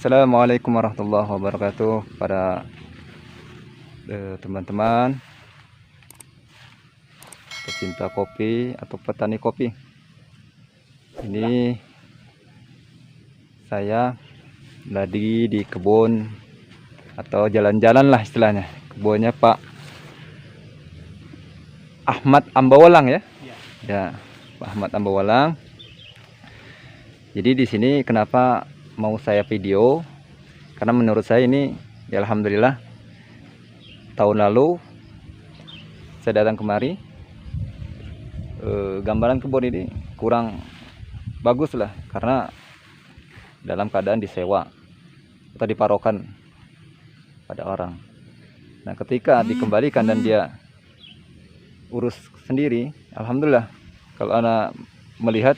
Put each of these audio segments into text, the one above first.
Assalamualaikum warahmatullahi wabarakatuh para teman-teman pecinta kopi atau petani kopi. Ini saya lagi di kebun atau jalan-jalan lah istilahnya. Kebunnya Pak Ahmad Ambawalang ya. Ya, Pak Ahmad Ambawalang. Jadi di sini kenapa mau saya video, karena menurut saya ini ya alhamdulillah tahun lalu saya datang kemari, gambaran kebun ini kurang bagus lah karena dalam keadaan disewa atau diparokan pada orang. Nah ketika dikembalikan dan dia urus sendiri, alhamdulillah kalau anak melihat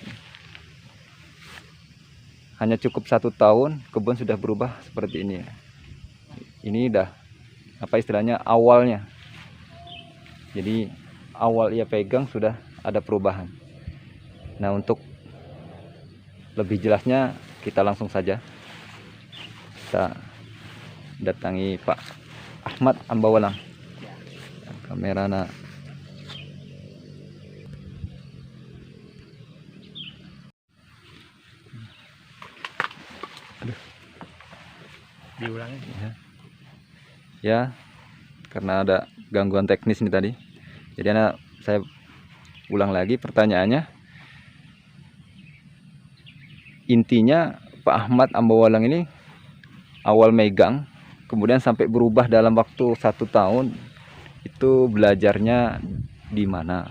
hanya cukup 1 tahun kebun sudah berubah seperti ini. Ini dah apa istilahnya awalnya. Jadi awal ia pegang sudah ada perubahan. Nah untuk lebih jelasnya kita langsung saja kita datangi Pak Ahmad Ambawalang. Kamera nak. Diulangi ya karena ada gangguan teknis nih tadi, jadi saya ulang lagi pertanyaannya. Intinya Pak Ahmad Ambawalang ini awal megang kemudian sampai berubah dalam waktu 1 tahun, itu belajarnya di mana?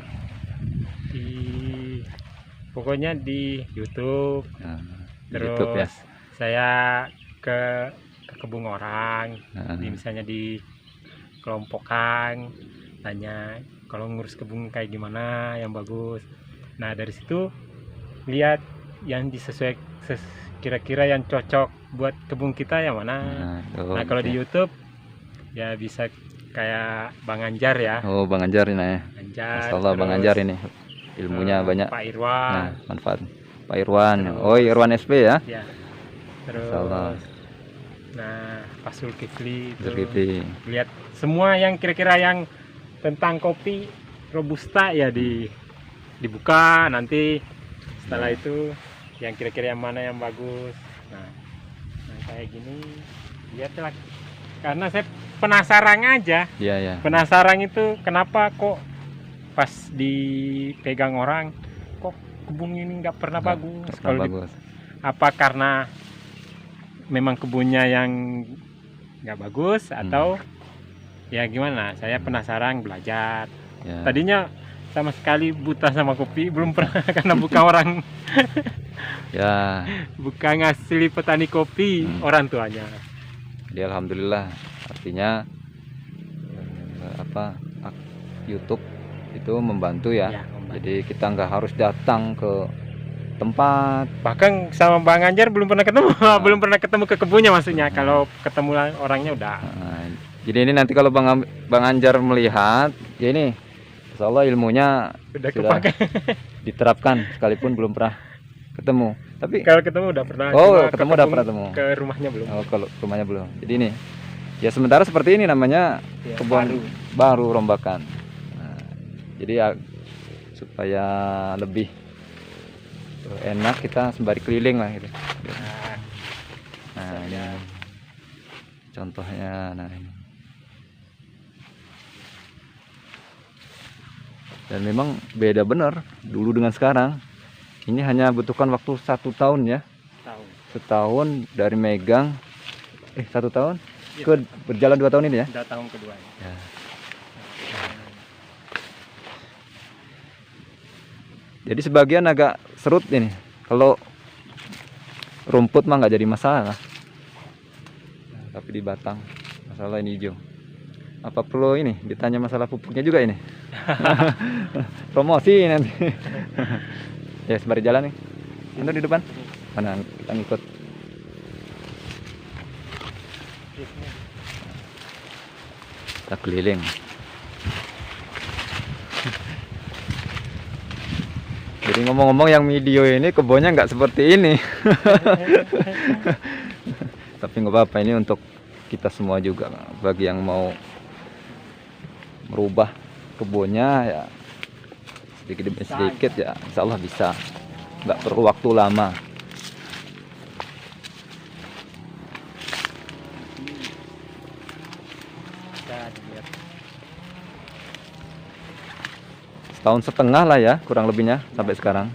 Pokoknya di YouTube. Nah, Terus YouTube ya. saya ke kebun orang, Nah, misalnya di kelompokan, tanya kalau ngurus kebun kayak gimana yang bagus. Nah dari situ lihat yang kira-kira yang cocok buat kebun kita yang mana. Nah kalau di YouTube ya bisa kayak Bang Anjar ya. Oh Bang Anjar ini ya. Anjar, Masya Allah Bang Anjar ini ilmunya banyak. Pak Irwan. Nah, manfaat Pak Irwan. Oh Irwan SP ya. Ya. Terus nah Pak Zulkifli itu lihat semua yang kira-kira yang tentang kopi robusta ya dibuka, nanti setelah itu yang kira-kira yang mana yang bagus. Nah kayak gini lihatlah, karena saya penasaran aja. Iya. Penasaran itu kenapa kok pas dipegang orang kok kebun ini nggak pernah bagus. Kalau bagus. Apa karena memang kebunnya yang nggak bagus atau ya gimana? Saya penasaran belajar. Ya. Tadinya sama sekali buta sama kopi, belum pernah karena bukan orang ya bukan ngasih petani kopi orang tuanya. Jadi alhamdulillah artinya YouTube itu membantu ya, membantu. Jadi kita nggak harus datang ke tempat. Bahkan sama Bang Anjar belum pernah ketemu. Belum pernah ketemu ke kebunnya maksudnya. Kalau ketemu orangnya udah. Jadi ini nanti kalau Bang Anjar melihat ya ini insya Allah ilmunya sudah kepake, diterapkan sekalipun belum pernah ketemu. Tapi kalau ketemu udah pernah. Oh ketemu udah pernah ketemu. Ke rumahnya belum. Oh kalau rumahnya belum. Jadi ini ya sementara seperti ini namanya ya, kebun baru rombakan. Jadi ya supaya lebih enak kita sembari keliling lah gitu. Nah ini contohnya. Nah ini. Dan memang beda benar dulu dengan sekarang. Ini hanya butuhkan waktu 1 tahun ya. Setahun dari megang 1 tahun ya. Ke berjalan 2 tahun ini ya. Udah tahun kedua ya. Jadi sebagian agak serut ini. Kalau rumput mah nggak jadi masalah. Tapi di batang masalah ini hijau. Apa perlu ini ditanya masalah pupuknya juga ini? Promosi nanti. Ya sembari jalan nih. Itu di depan. Mana kita ngikut. Kita keliling. Jadi ngomong-ngomong yang video ini kebunnya nggak seperti ini. Tapi nggak apa-apa, ini untuk kita semua juga, bagi yang mau merubah kebunnya ya sedikit demi sedikit ya insya Allah bisa, nggak perlu waktu lama. Bisa dilihat. Setahun setengah lah ya kurang lebihnya sampai sekarang.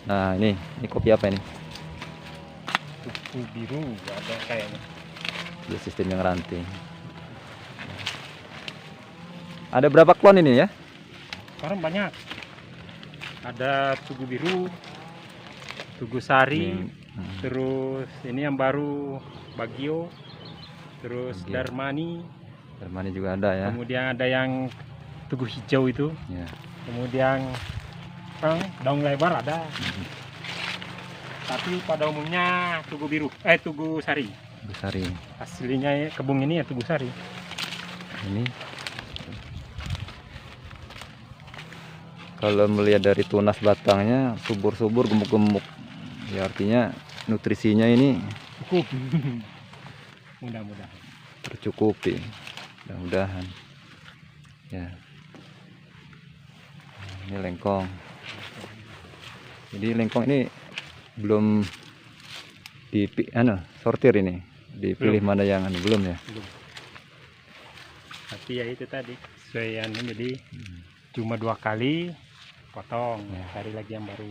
Nah ini kopi apa ini? Tugu biru ada kayaknya. Dia sistem yang ranting. Ada berapa klon ini ya? Sekarang banyak. Ada tugu biru, tugu sari, terus ini yang baru Bagio, terus Bagio. Darmani. Darmani juga ada ya. Kemudian ada yang tugu hijau itu. Ya. Kemudian daun lebar ada. Tapi pada umumnya tugu biru, tugu sari. Tugu sari. Aslinya kebun ini ya tugu sari. Ini kalau melihat dari tunas batangnya subur-subur, gemuk-gemuk. Ya artinya nutrisinya ini Cukup. Mudah-mudahan. tercukupi. Mudah-mudahan. Ya. Ini lengkong. Jadi lengkong ini belum sortir ini. Dipilih Belum. mana yang belum ya. Belum. Tapi ya itu tadi sesuai jadi cuma 2 kali potong, cari lagi yang baru.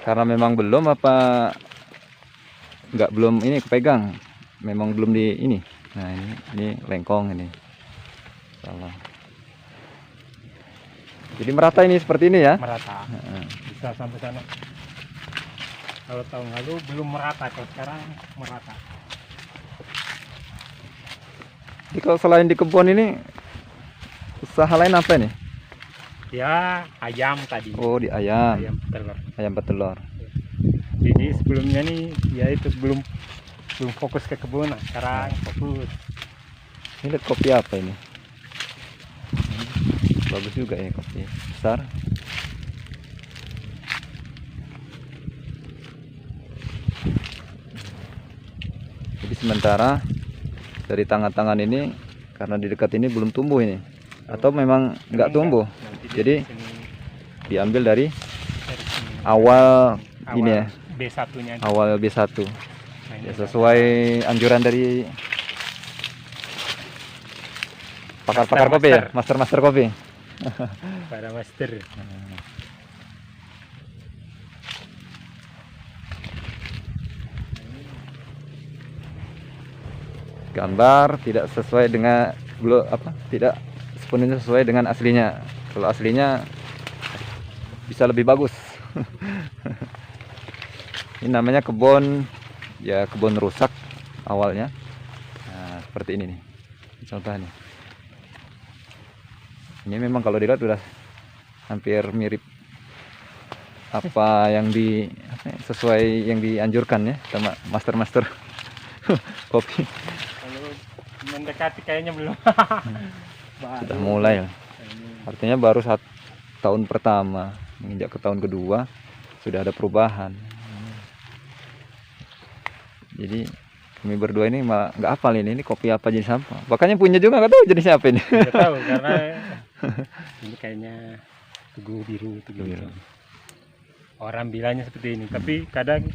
Karena memang belum apa belum ini kepegang. Memang belum di ini. Nah, ini lengkong ini. Salah. Jadi merata ini seperti ini ya. Merata. Bisa sampai sana. Kalau tahun lalu belum merata, kalau sekarang merata. Jadi kalau selain di kebun ini usaha lain apa nih? Ya ayam tadi. Oh, di ayam. Ayam telur. Ayam petelur. Jadi sebelumnya nih ya itu belum fokus ke kebun, nah, sekarang fokus. Ini lihat kopi apa ini? Bagus juga ya kopi. Besar. Jadi sementara dari tangan-tangan ini karena di dekat ini belum tumbuh ini. Atau memang nggak tumbuh. Jadi diambil dari awal ini ya. B1-nya. Awal B1. Nah, ini Ya, sesuai anjuran dari pakar-pakar kopi ya, master kopi. para master. Gambar tidak sesuai dengan tidak sepenuhnya sesuai dengan aslinya. Kalau aslinya bisa lebih bagus. Ini namanya kebun rusak awalnya. Nah, seperti ini nih contohnya. Ini memang kalau dilihat sudah hampir mirip apa yang sesuai yang dianjurkan ya sama master kopi. Kalau mendekati kayaknya belum. Sudah mulai. Artinya baru 1 tahun pertama, menginjak ke tahun kedua sudah ada perubahan. Jadi kami berdua ini malah nggak hafal ini kopi apa jenis apa. Makanya punya juga nggak tahu jenisnya apa ini. Nggak tahu karena ini kayaknya tugu biru. Orang bilangnya seperti ini, tapi kadang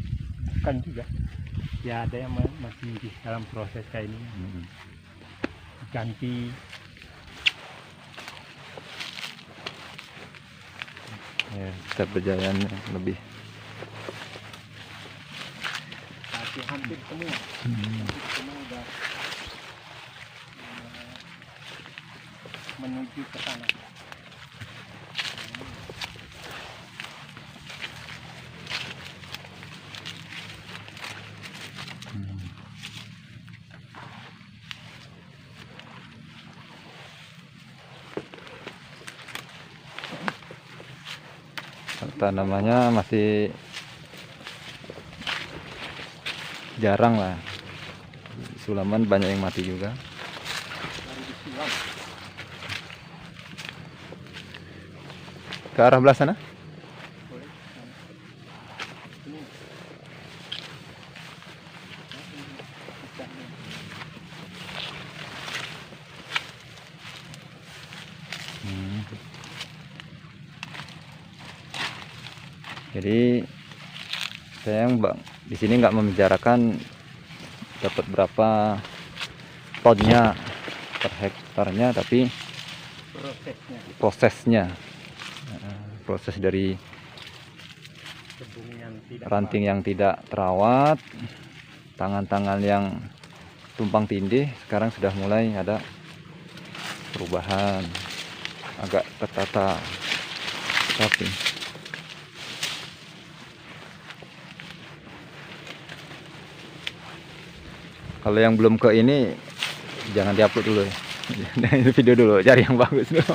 bukan juga. Ya ada yang masih di dalam proses kayak ini. Ganti. Ya, kita berjalan lebih. Hampir semua. Hampir semua udah menuju ke sana. Tanamannya masih jarang lah. Sulaman banyak yang mati juga. Ke arah belah sana? Jadi saya bang di sini nggak membicarakan dapat berapa tonnya per hektarnya, tapi prosesnya, proses dari kebun yang tidak ranting yang tidak terawat, tangan-tangan yang tumpang tindih, sekarang sudah mulai ada perubahan, agak tertata rapi. Kalau yang belum ke ini jangan diupload dulu ya. Video dulu, cari yang bagus dulu.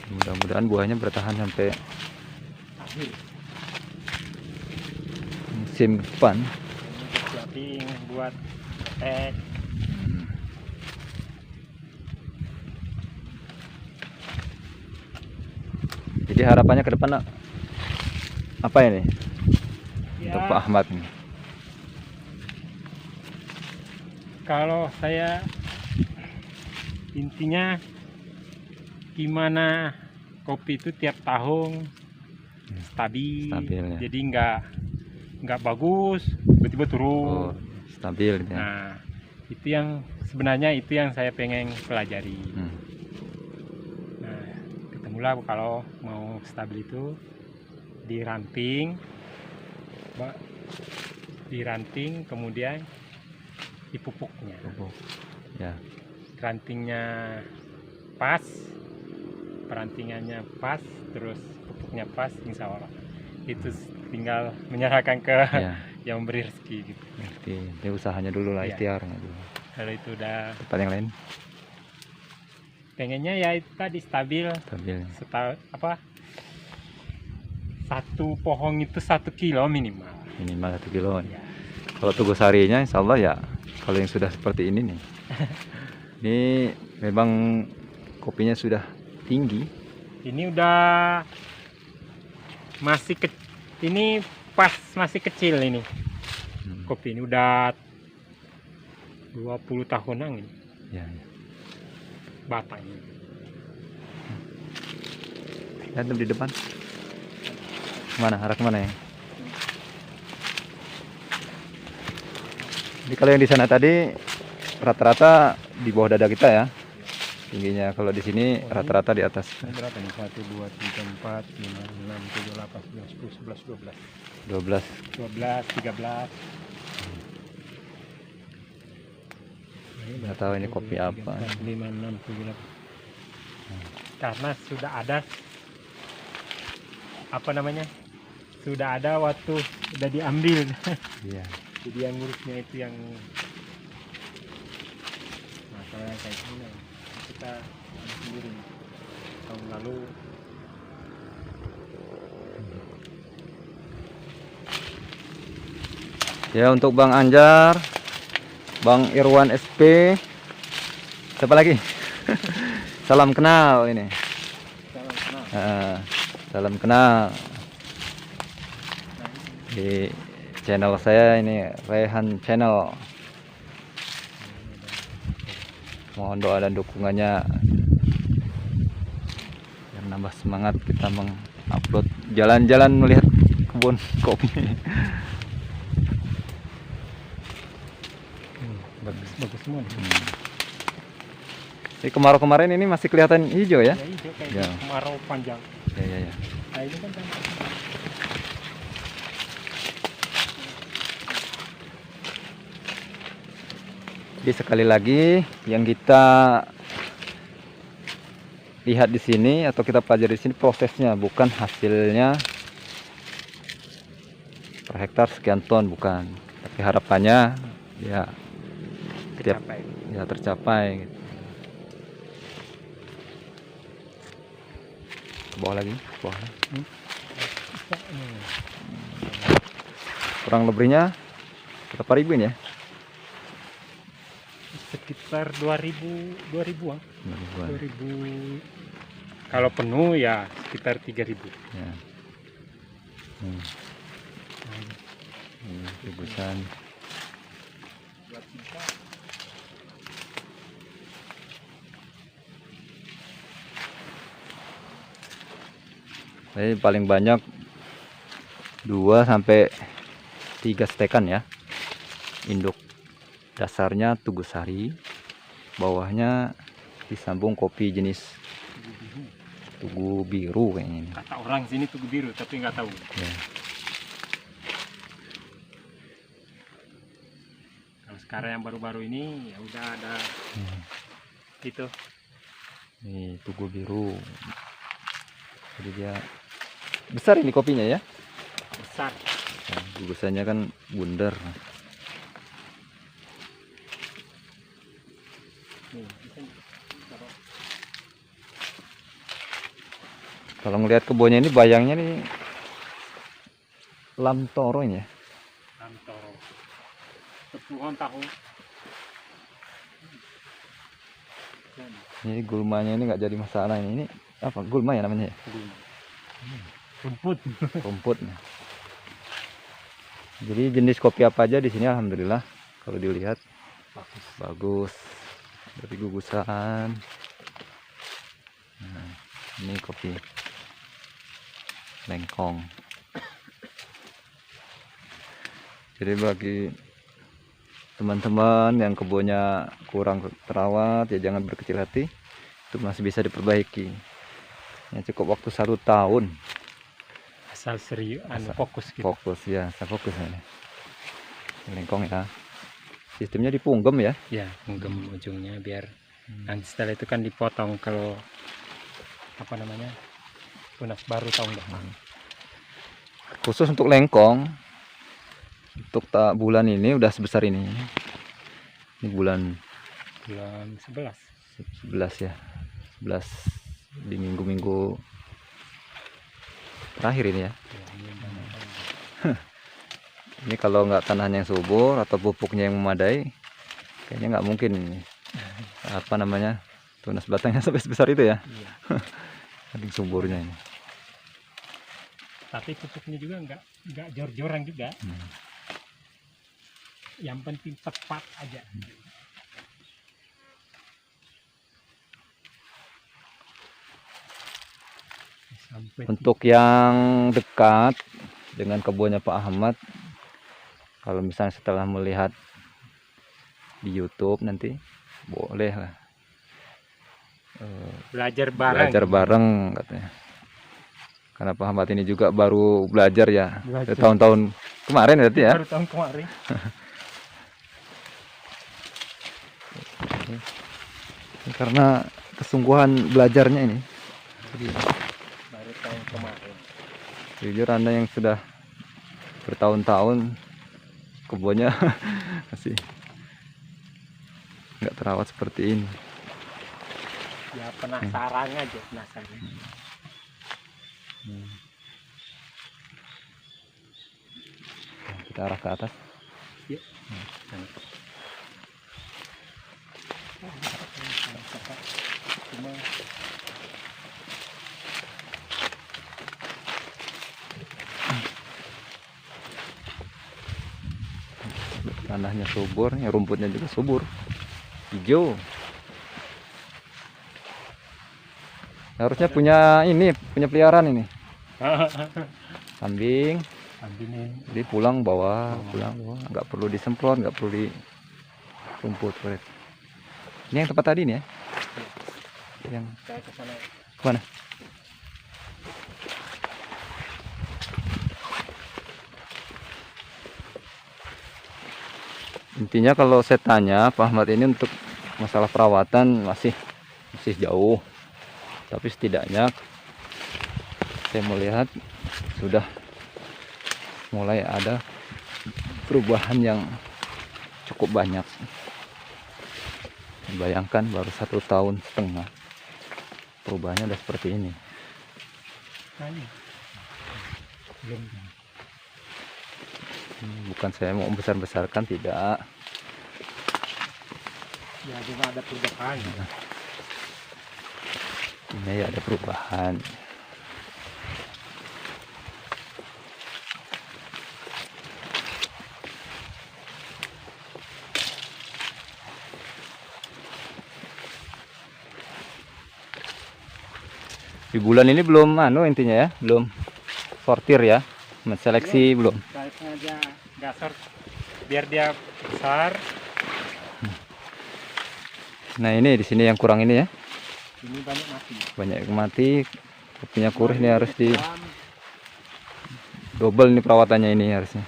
Mudah-mudahan buahnya bertahan sampai musim depan. Jadi buat teh. Jadi harapannya ke depan apa ini untuk Ya, Pak Ahmad ini? kalau saya intinya gimana kopi itu tiap tahun stabil, Stabil, ya. jadi nggak bagus tiba-tiba Oh, turun. stabil gitu ya. Nah, itu yang sebenarnya itu yang saya pengen pelajari. Nah, ketemulah kalau mau stabil itu diranting kemudian dipupuknya. Pupuk. Ya. Rantingnya pas, perantingannya pas, terus pupuknya pas, insya Allah itu tinggal menyerahkan ke Ya. yang memberi rezeki gitu. Berarti dia usahanya dulu lah, Ya. ikhtiarnya dulu. Kalau itu udah Tempat yang lain pengennya ya itu tadi stabil, stabil. satu pohon itu 1 kilo minimal. Minimal 1 kilo. Ya. Kalau tugu sarinya insya Allah ya, kalau yang sudah seperti ini nih. Ini memang kopinya sudah tinggi. Ini udah ini pas masih kecil ini. Kopi ini udah 20 tahunan ini Ya, ya. batangnya. Lihat di depan. Mana? Arah kemana ya? Jadi kalau yang di sana tadi rata-rata di bawah dada kita ya tingginya. Kalau di sini rata-rata di atas. Ini berapa nih? 1, 2, 3, 4, 5, 6, 7, 8, 9, 10, 11, 12. 12. 12, 13. Nggak tahu ini kopi apa. 5, 6, 7, 8. Karena sudah ada apa namanya? Sudah ada waktu udah diambil. Iya. Jadi yang ngurusnya itu yang kalau yang kayak gini kita sendiri tahun lalu. Ya, untuk Bang Anjar, Bang Irwan SP, siapa lagi? Salam kenal ini. Salam kenal di channel saya ini, Rehan Channel. Mohon doa dan dukungannya biar nambah semangat kita mengupload jalan-jalan melihat kebun kopi. Bagus semua. Jadi kemarau kemarin ini masih kelihatan hijau ya? Ya hijau kayak Ya. kemarau panjang. Ya. Nah, ini kan Jadi sekali lagi yang kita lihat di sini atau kita pelajari di sini prosesnya, bukan hasilnya per hektar sekian ton, bukan. Tapi harapannya ya tercapai. tercapai. Gitu. Ke bawah lagi, ke bawah. Kurang lebihnya berapa ribu ini ya? Sekitar 2000-an. 2000 Kalau penuh ya sekitar 3.000. Ya. Ini gugusan. Jadi paling banyak 2 sampai 3 stekan ya. Induk dasarnya Tugu Sari, bawahnya disambung kopi jenis Tugu Biru kayaknya ini. Kata orang sini Tugu Biru tapi nggak tahu. Ya. Kalau sekarang yang baru-baru ini ya udah ada gitu. Ini Tugu Biru. Jadi dia besar ini kopinya ya. Besar. Nah, gugusannya kan bundar. Nih, bisa nih. Kalau ngelihat kebunnya ini bayangnya nih lamtoro ini ya. Antoro. Sepuluhan tahun. Ini gulmanya ini nggak jadi masalah ini. Ini apa gulma ya namanya ya? Rumput. Rumput. Jadi jenis kopi apa aja di sini alhamdulillah kalau dilihat bagus. Dari gugusan. Nah, ini kopi lengkong. Jadi bagi teman-teman yang kebunnya kurang terawat ya jangan berkecil hati, itu masih bisa diperbaiki. Ya cukup waktu 1 tahun. Asal serius, fokus gitu. Fokus ya, saya fokus ini. Lengkong ya. Sistemnya dipunggem ya. Ya, menggem ujungnya biar nanti setelah itu kan dipotong kalau apa namanya tunas baru tahun depan. Khusus untuk lengkong, untuk bulan ini udah sebesar ini. Ini bulan 11. 11 ya. 11 di minggu-minggu terakhir ini ya. Ini kalau nggak tanahnya yang subur atau pupuknya yang memadai, kayaknya nggak mungkin ini. Apa namanya, tunas batangnya sampai sebesar itu ya. Iya. Saking suburnya ini. Tapi pupuknya juga nggak jor-joran juga. Yang penting tepat aja. Sampai Untuk yang dekat dengan kebunnya Pak Ahmad, kalau misalnya setelah melihat di YouTube nanti boleh lah belajar bareng. belajar bareng katanya. Karena Pak Ahmad ini juga baru belajar ya, tahun-tahun kemarin berarti ya. Baru tahun kemarin. Karena kesungguhan belajarnya ini. Baru tahun kemarin. Jujur Anda yang sudah bertahun-tahun kebunnya masih nggak terawat seperti ini. Ya penasaran aja, penasaran. Kita arah ke atas. Ya. Cuma tanahnya subur, ya rumputnya juga subur, hijau. Harusnya punya ini, punya peliharaan ini, kambing. Jadi pulang bawa, nggak perlu disemprot, nggak perlu di rumput. Ini yang tempat tadi nih ya, yang saya ke sana. mana? Intinya kalau saya tanya Pak Ahmad ini untuk masalah perawatan masih jauh, tapi setidaknya saya melihat sudah mulai ada perubahan yang cukup banyak. Bayangkan baru 1,5 tahun perubahannya udah seperti ini. Belum. Bukan saya mau membesar-besarkan, tidak. Ya juga ada perubahan. Ini ada perubahan. Di bulan ini belum intinya ya, belum sortir ya, menseleksi belum. Saya sengaja gasor biar dia besar. Nah ini di sini yang kurang ini ya, Ini banyak mati. banyak yang mati. Kopinya kurus, ini harus di double nih perawatannya ini harusnya.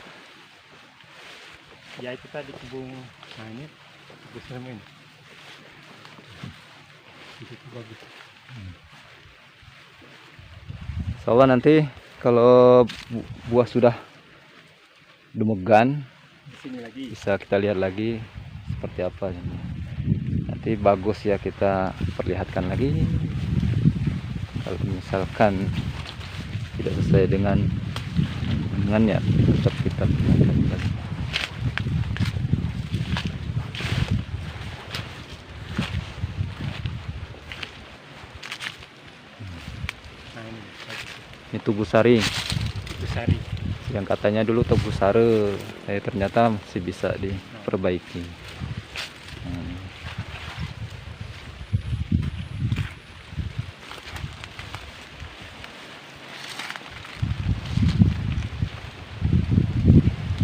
Ya itu tadi kebun. Nah ini bagus semua ini. Itu bagus. Insyaallah nanti kalau buah sudah demegan, Di sini lagi. bisa kita lihat lagi seperti apa. Nanti bagus ya kita perlihatkan lagi. Kalau misalkan tidak sesuai dengan ya tetap kita perlihatkan lagi. Nah ini bagus. Ini tugu sari Itu sari. yang katanya dulu tugu sare, ternyata masih bisa diperbaiki.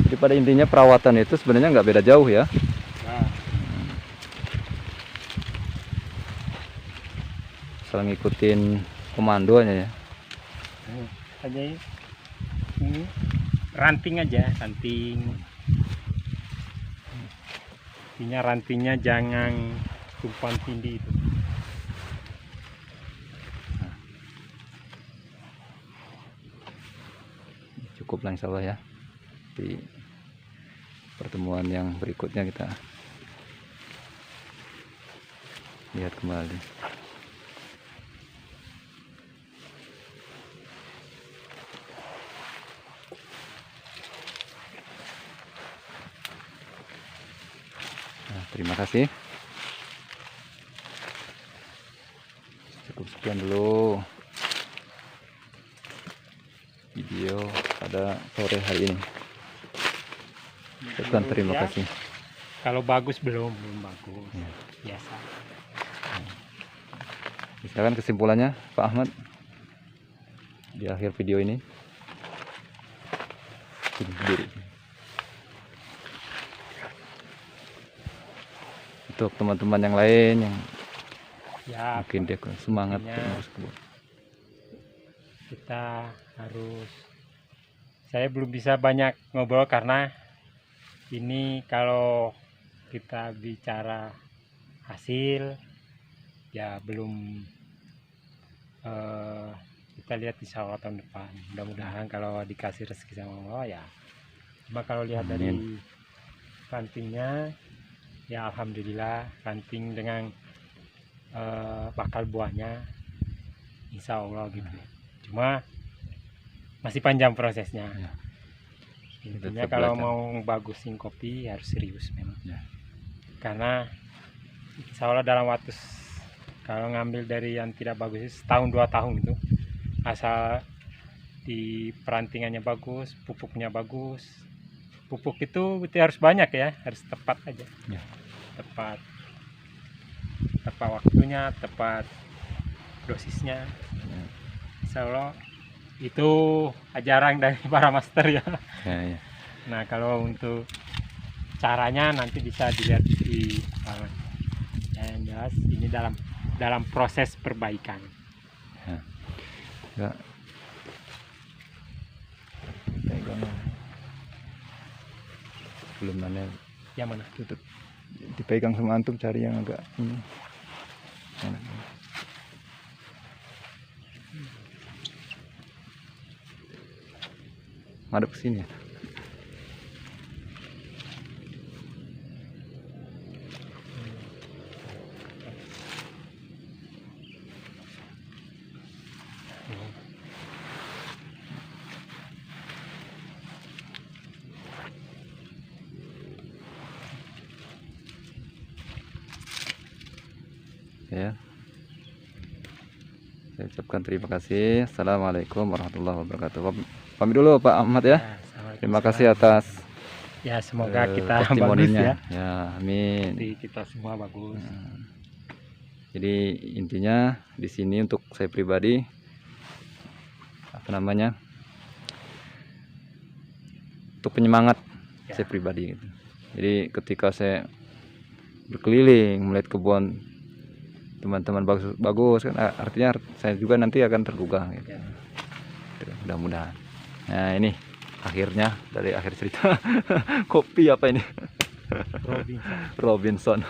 Jadi pada intinya perawatan itu sebenarnya nggak beda jauh ya. Nah, Asal ngikutin komandonya ya. hanya ini ranting aja, ranting. Intinya rantingnya jangan tumpang tindih itu. Cukup lah insya Allah ya. Di pertemuan yang berikutnya kita lihat kembali. Nah, terima kasih. Cukup sekian dulu video pada sore hari ini. Sekian, terima Ya, kasih. kalau bagus belum bagus. Ya. Biasa. Misalkan kesimpulannya Pak Ahmad di akhir video ini. Sendiri. Untuk teman-teman yang lain yang Ya, mungkin dia kurang semangat intinya untuk mengurus kebun. kita harus, saya belum bisa banyak ngobrol karena ini kalau kita bicara hasil ya belum, kita lihat insya Allah tahun depan, mudah-mudahan kalau dikasih rezeki sama Allah ya. Cuma kalau lihat dari Amin. rantingnya ya alhamdulillah, ranting dengan bakal buahnya insya Allah gitu. Cuma masih panjang prosesnya. Ya. Intinya Tetap kalau belajar. mau bagusin kopi harus serius memang. Ya. Karena insya Allah dalam waktu, kalau ngambil dari yang tidak bagus itu setahun 2 tahun itu, asal di perantingannya bagus, pupuknya bagus. Pupuk itu harus banyak ya, harus tepat aja. Ya. Tepat waktunya, tepat dosisnya. Ya. Insya Allah itu ajaran dari para master ya. Ya, ya. Nah kalau untuk caranya nanti bisa dilihat di yang jelas ini dalam proses perbaikan. Ya. Pegang. Belum mana Yang mana? tutup. Dipegang sama antum, cari yang agak ini. Madep ke sini ya. Ya. Saya ucapkan terima kasih. Assalamualaikum warahmatullahi wabarakatuh. Pamit dulu Pak Ahmad ya. Terima kasih atas ya, semoga kita bagus testimoninya. ya. Ya, amin. Jadi kita semua bagus. Jadi intinya di sini untuk saya pribadi apa namanya? Untuk penyemangat Ya. saya pribadi gitu. Jadi ketika saya berkeliling melihat kebun teman-teman bagus kan artinya saya juga nanti akan tergugah gitu. Ya. Mudah-mudahan. Nah, ini akhirnya dari akhir cerita. Kopi apa ini? Robinson.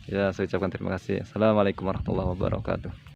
Ya, saya ucapkan terima kasih. Assalamualaikum warahmatullahi wabarakatuh.